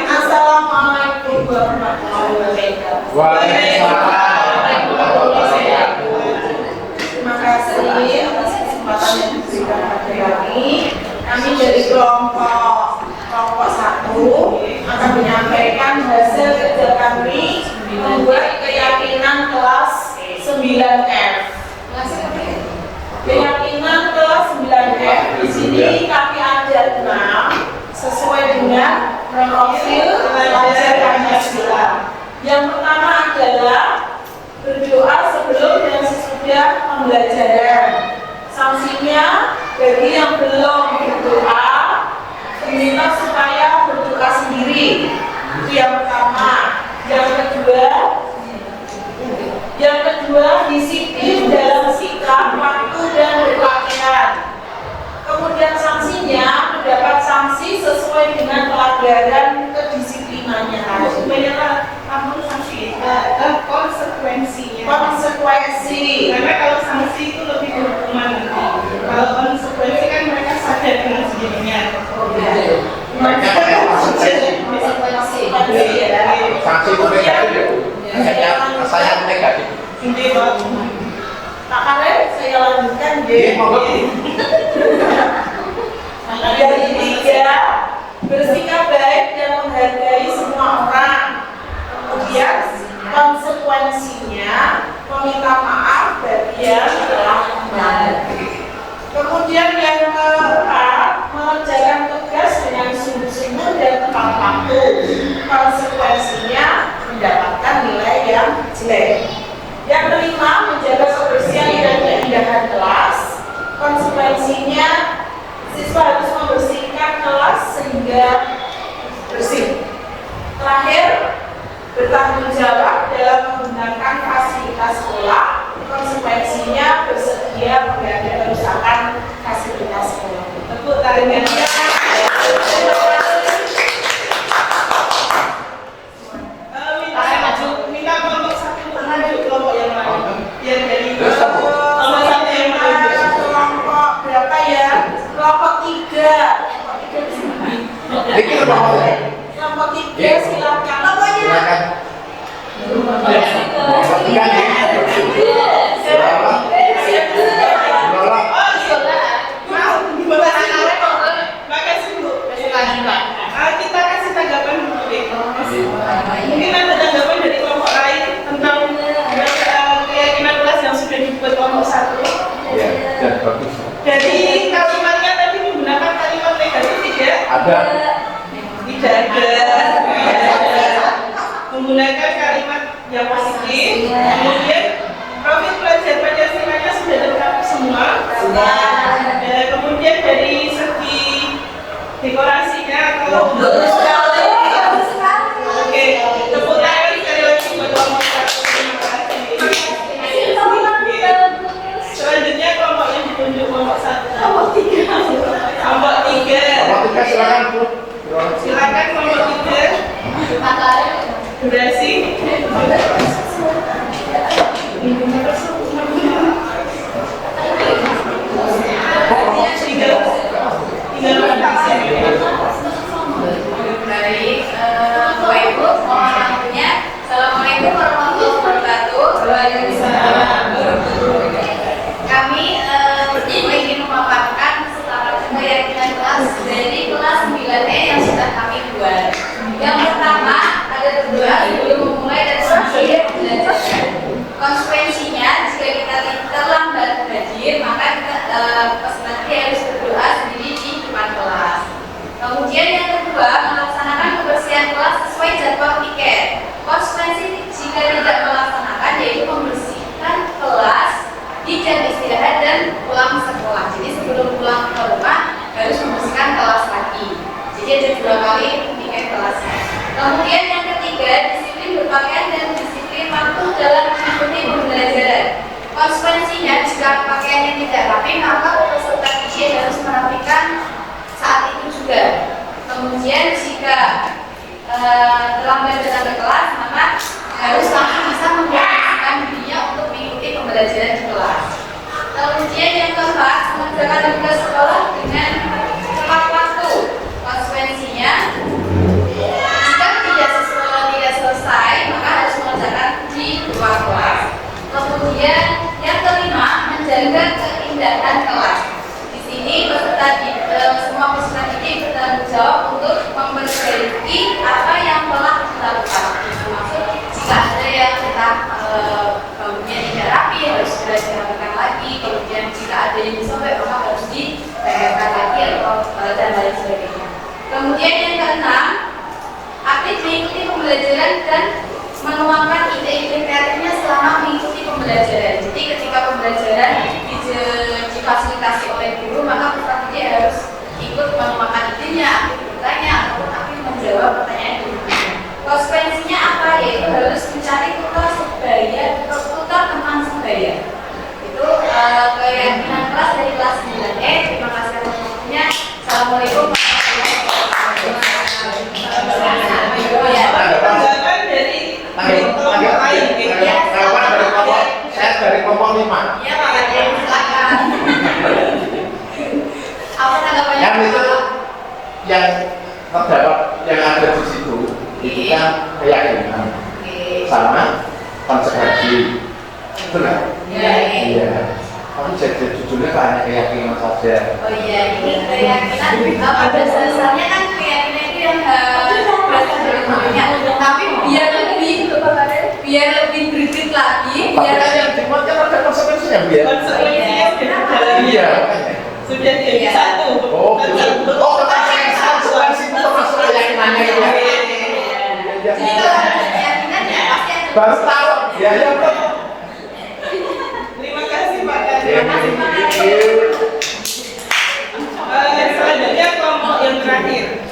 Assalamualaikum warahmatullahi wabarakatuh. Waalaikumsalam. Terima kasih atas kesempatan yang diberikan pada kami. Kami dari kelompok 1 akan menyampaikan hasil kerja kami membuat keyakinan kelas 9F. Keyakinan kelas 9F di sini kami ada 6 sesuai dengan profil belajar Pancasila. Yang pertama adalah berdoa sebelum dan sesudah pembelajaran. Sanksinya bagi yang belum berdoa diminta supaya berdoa sendiri. Itu yang pertama. Yang kedua disiplin dalam sikap, waktu dan berpakaian. Kemudian sanksinya mendapat sanksi sesuai dengan pelanggaran kedisiplinannya. Sebenarnya namun sanksi konsekuensinya. Konsekuensi. Karena kalau sanksi itu lebih hukuman nanti. Kalau konsekuensi kan mereka sadar dengan sendirinya. Sanksi itu negatif ya? Saya negatif. Pak Karen, saya lanjutkan Iya, monggo. Yang ketiga, bersikap baik dan menghargai semua orang. Kemudian konsekuensinya meminta maaf bagi yang telah melanggar. Kemudian yang keempat, mengerjakan tugas dengan sungguh-sungguh dan tepat waktu. Konsekuensinya mendapatkan nilai yang jelek. Yang kelima, menjaga kebersihan dan keindahan kelas. Konsekuensinya siswa harus membersihkan kelas sehingga bersih. Terakhir, bertanggung jawab dalam menggunakan fasilitas sekolah. Konsekuensinya bersedia mengganti kerusakan fasilitas sekolah. Tepuk tangan. Minta kelompok 1 maju kelompok yang lain. Biar dari kelompok 1 yang maju. Kelompok berapa ya? Kelompok 3. Ini kelompok Kelompok 3 silakan. silakan. ada. Tidak ada. Menggunakan kalimat yang positif. Kemudian profil pelajar Pancasilanya sudah lengkap semua. Dan kemudian dari segi dekorasinya atau oke, tepuk tangan sekali lagi buat kelompok 1. Terima kasih. Selanjutnya kelompok yang ditunjuk kelompok 1. Kelompok 3. Kelompok 3 silakan Bu. silakan kelompok 3. Durasi. Baik, Bapak Ibu, mohon waktunya. Assalamualaikum warahmatullahi wabarakatuh. Kami ingin memaparkan keyakinan kelas dari kelas 9E yang sudah kami buat. Yang pertama, ada berdoa sebelum memulai dan mengakhiri pembelajaran. Konsekuensinya, jika kita terlambat hadir, maka kita nanti harus berdoa sendiri di depan kelas. Kemudian yang kedua, melaksanakan kebersihan kelas sesuai jadwal piket. Konsekuensi jika tidak melaksanakan yaitu membersihkan kelas di jam istirahat dan pulang sekolah. Jadi sebelum pulang ke rumah harus membersihkan kelas lagi. Jadi ada 2 kali piket kelasnya. Kemudian yang ketiga, disiplin berpakaian dan disiplin waktu dalam mengikuti pembelajaran. Konsekuensinya jika pakaiannya tidak rapi, maka peserta didik harus merapikan saat itu juga. Kemudian jika terlambat datang ke kelas, maka harus langsung bisa mempersiapkan dirinya untuk mengikuti pembelajaran di kelas. Kemudian yang keempat, mengerjakan tugas sekolah dengan tepat waktu. Konsekuensinya, jika tidak selesai, maka harus mengerjakan di luar kelas. Kemudian yang kelima, menjaga keindahan kelas. Di sini semua peserta didik bertanggung jawab untuk memperbaiki apa yang telah dilakukan. Termasuk jika ada yang kita bangunnya tidak rapi, harus segera dirapikan lagi. Kemudian jika ada yang disobek, maka harus dibereskan lagi dan lain sebagainya. Kemudian yang keenam, aktif mengikuti pembelajaran dan menuangkan ide-ide kreatifnya selama mengikuti pembelajaran. Jadi ketika pembelajaran difasilitasi oleh guru, maka peserta didik harus ikut menuangkan idenya, aktif bertanya ataupun aktif menjawab pertanyaan gurunya. Konsekuensinya apa? Yaitu harus mencari tutor sebaya, tutor teman sebaya. Itu keyakinan kelas dari kelas 9E. Terima kasih atas waktunya. Assalamualaikum warahmatullahi Tanggapan dari kelompok lain. Saya dari kelompok 5. Ya, Pak Ade, silakan. Apa tanggapannya? Yang itu yang terdapat yang ada di situ itu kan keyakinan sama konsekuensi, betul nggak? Iya. Kamu jadi judulnya hanya keyakinan saja. Oh iya, ini keyakinan. Pada dasarnya kan keyakinan itu yang berasal dari gurunya. Tapi biar lebih berikut lagi, biar yang dibuatkan ada konsekuensinya biar. Konsekuensinya sudah berjalan. Iya. Sudah jadi satu. Oh, konsekuensi itu termasuk keyakinannya itu. jadi kalau ada keyakinan ya pasti ada. Baru tahu. Ya ya. Terima kasih Pak Kadi. Iya. Selanjutnya kelompok yang terakhir.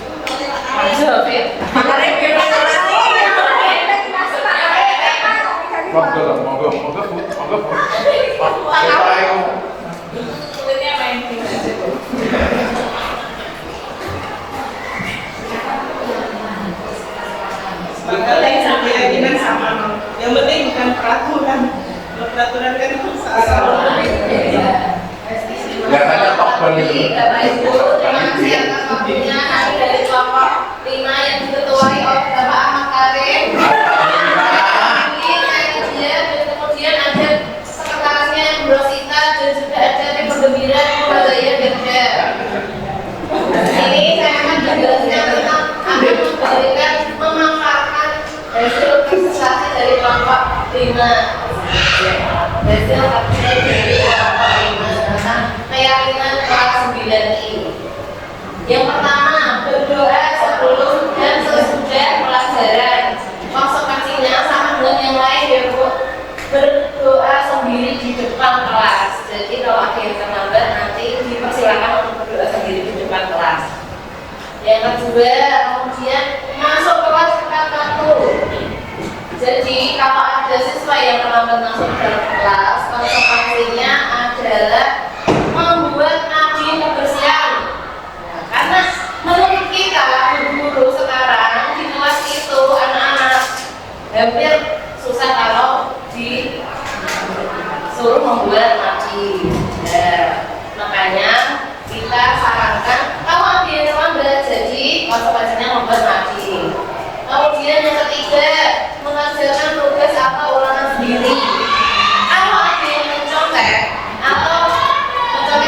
Monggo. Kulitnya main film. Bangkalai sama keyakinan sama. Yang penting bukan peraturan. Kalau peraturan kan salah. Kelihatannya top banget itu. Bapak Ibu, terima kasih atas waktunya. Kami dari kelompok 5 yang diketuai oleh Bapak Ahmad Karim. Kemudian ada sekretarisnya Bu Rosita dan juga ada tim penggembira Budaya Gerda. Ini saya akan menjelaskan tentang akan memberikan memanfaatkan hasil presentasi dari kelompok 5. Hasil presentasi dari kelompok 5 tentang keyakinan kelas 9 ini. Yang pertama, Yang kedua, kemudian masuk kelas tepat waktu. Jadi kalau ada siswa yang terlambat masuk ke kelas, konsekuensinya adalah membuat nabi kebersihan. Nah, karena menurut kita guru sekarang di kelas itu anak-anak hampir susah kalau disuruh membuat nabi. Makanya kita sarankan kalau ada yang terlambat, jadi konsekuensinya membuat nabi. Kemudian yang ketiga, mengerjakan tugas atau ulangan sendiri. Kalau ada yang mencontek atau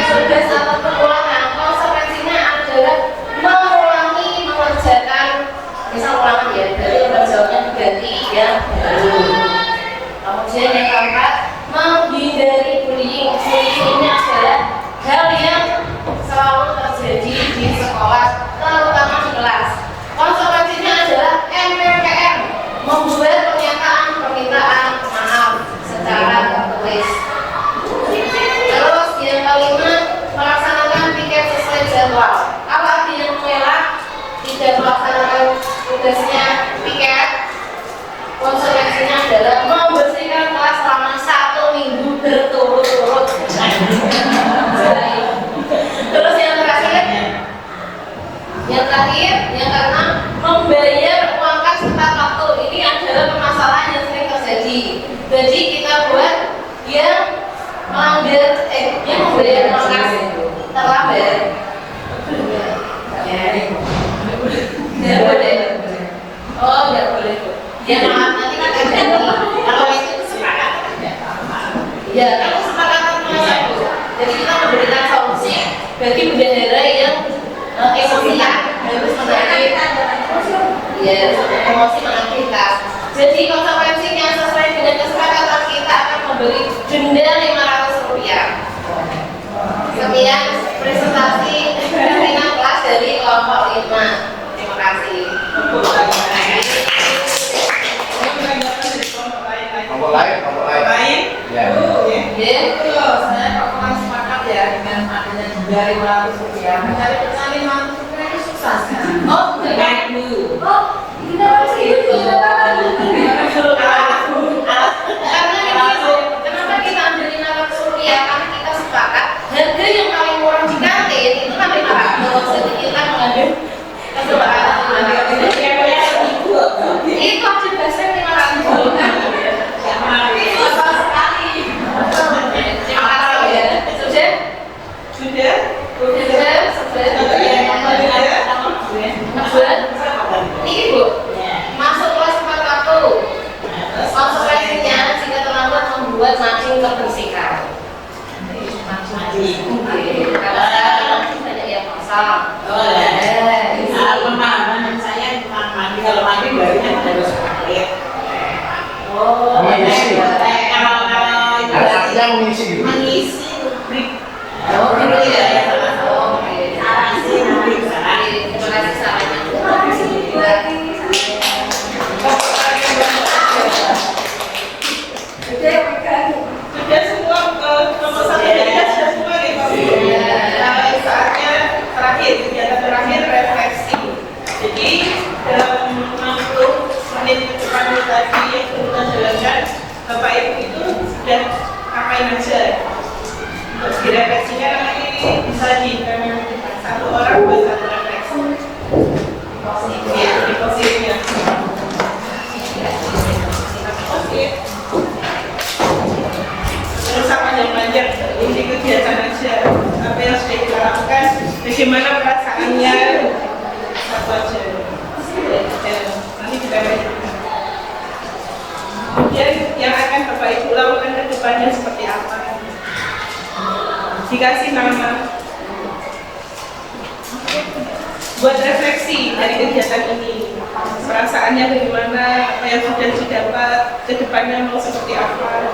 tugas atau ulangan, konsekuensinya adalah mengerjakan misal ulangan ya, dari lembar jawabnya diganti yang baru. Kemudian yang keempat, menghindari bullying. Bullying ini adalah hal yang selalu terjadi di sekolah, terutama di kelas. Konsekuensinya adalah MPPM, membuat pernyataan permintaan maaf secara tertulis. Terus yang kelima, melaksanakan piket sesuai jadwal. Kalau ada yang mengelak tidak melaksanakan tugasnya piket, konsekuensinya adalah membersihkan kelas selama 1 minggu berturut-turut. Terus yang terakhir, yang keenam, membayar uang kas tepat waktu. Ini adalah permasalahan yang sering terjadi. Jadi kita buat yang melanggar, yang membayar uang kas terlambat. Ya boleh. Oh, nggak boleh. Ya maaf, nanti kita ganti. Kalau itu kesepakatan. Ya, kalau kesepakatan itu. Jadi kita memberikan solusi bagi bendahara yang emosian harus menarik, ya, emosi menakutkan. Jadi konsekuensinya sesuai dengan kesepakatan kita akan memberi denda Rp500. Sekian presentasi pimpinan kelas dari kelompok 5. Terima kasih. Kelompok lain. Ya. Saya kurang sepakat ya dengan adanya denda Rp500. Mencari petani Rp500 itu susah kan? Oh, enggak dulu. Oh, kita masih itu. Kenapa kita ambil Rp500? Karena kita sepakat harga yang paling murah di kantin itu kan Rp500. Jadi kita mengambil kesepakatan itu aja biasanya Rp500. Ini Bu, masuk kelas tepat waktu. Konsekuensinya jika terlambat membuat mancing kebersihan. Karena banyak yang masak. Pemahaman saya cuma mandi, kalau mandi barunya harus pakai. Oh, Mengisi. kalau Artinya mengisi gitu. mengisi rubrik. Oh, gitu ya. Sudah semua nomor 1 jadi sudah semua ya Pak. Saatnya terakhir, kegiatan terakhir refleksi. Jadi dalam 60 menit ke depan tadi yang kita jalankan, Bapak Ibu itu sudah ngapain aja. Untuk direfleksinya nanti bisa diimplementasikan satu orang buat satu refleksi. Ya, di posisinya. Terus apa yang banyak ini kegiatan aja, apa yang sudah kita lakukan, bagaimana perasaannya, apa aja. Nanti kita lanjutkan. Kemudian yang akan Bapak Ibu lakukan ke depannya seperti apa? Dikasih nama. Buat refleksi dari kegiatan ini, perasaannya bagaimana, apa yang sudah didapat, ke depannya mau seperti apa.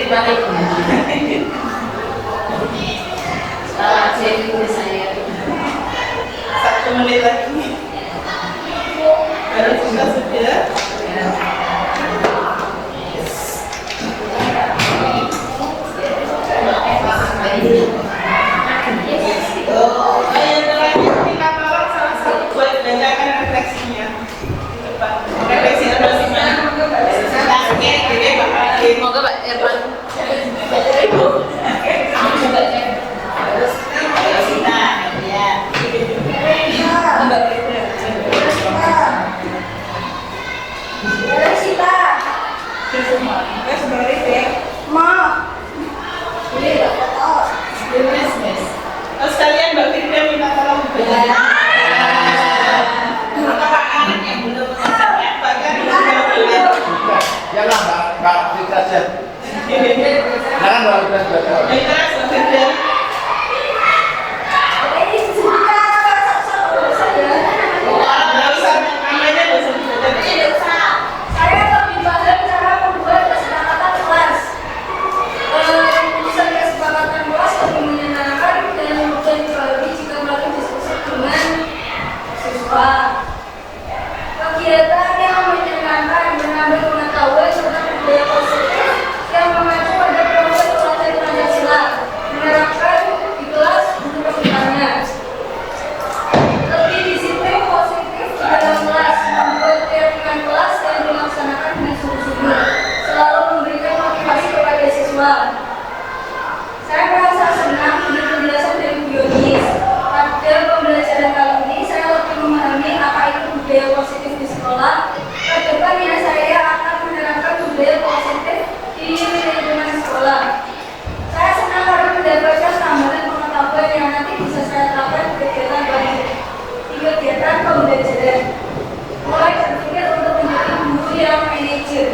balik. Selamat siang saya. 1 menit lagi. Baru sudah. Yang terakhir kita tolong salah satu buat bacakan refleksinya. Refleksi terus gimana? Jadi bakal Semoga Pak Irfan. Terus kalian Mbak Firda minta tolong bacakan. Apa anak yang belum mengajarnya? Bahkan Jangan Mbak Firda saja. Jangan Mbak Firda saja. yang keras Mbak Firda. Nggak usah namanya nggak usah dibaca. Saya lebih paham cara membuat kesepakatan kelas. Urusan kesepakatan kelas lebih menyenangkan dan mudah dipahami jika melalui diskusi dengan siswa. Kegiatan yang menyenangkan menambah pengetahuan serta budaya positif yang mengacu pada proses pelajaran Pancasila menerapkan di kelas untuk kedepannya. Lebih disiplin positif di dalam kelas, membuat keyakinan kelas yang dilaksanakan dengan sungguh-sungguh, selalu memberikan motivasi kepada siswa. Saya merasa senang dengan penjelasan dari Bu Yonis. Pada pembelajaran kali ini, saya lebih memahami apa itu budaya positif di sekolah. Kedepannya saya akan menerapkan budaya positif di lingkungan sekolah. Saya senang karena mendapatkan tambahan pengetahuan yang nanti bisa saya terapkan di kegiatan pembelajaran. Mulai berpikir untuk menjadi guru yang manajer.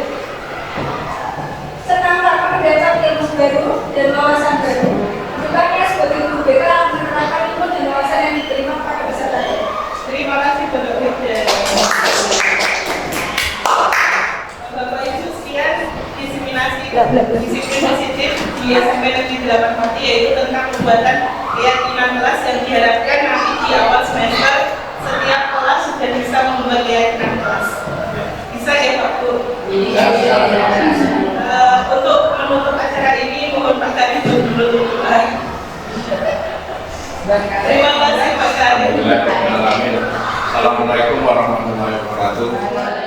Senang karena mendapat ilmu baru dan wawasan baru. Kedepannya sebagai guru BK akan menerapkan ilmu dan wawasan yang diterima pada pesertanya. Terima kasih Mbak Firda. Bapak Ibu sekian diseminasi disiplin positif di SMP Negeri 8 Pati, yaitu tentang pembuatan keyakinan kelas yang diharapkan nanti di awal semester setiap kelas sudah bisa membuat keyakinan kelas. Bisa ya Pak Bu? Untuk menutup acara ini mohon Pak Karim untuk menutup doa. Terima kasih Pak Karim. Assalamualaikum warahmatullahi wabarakatuh.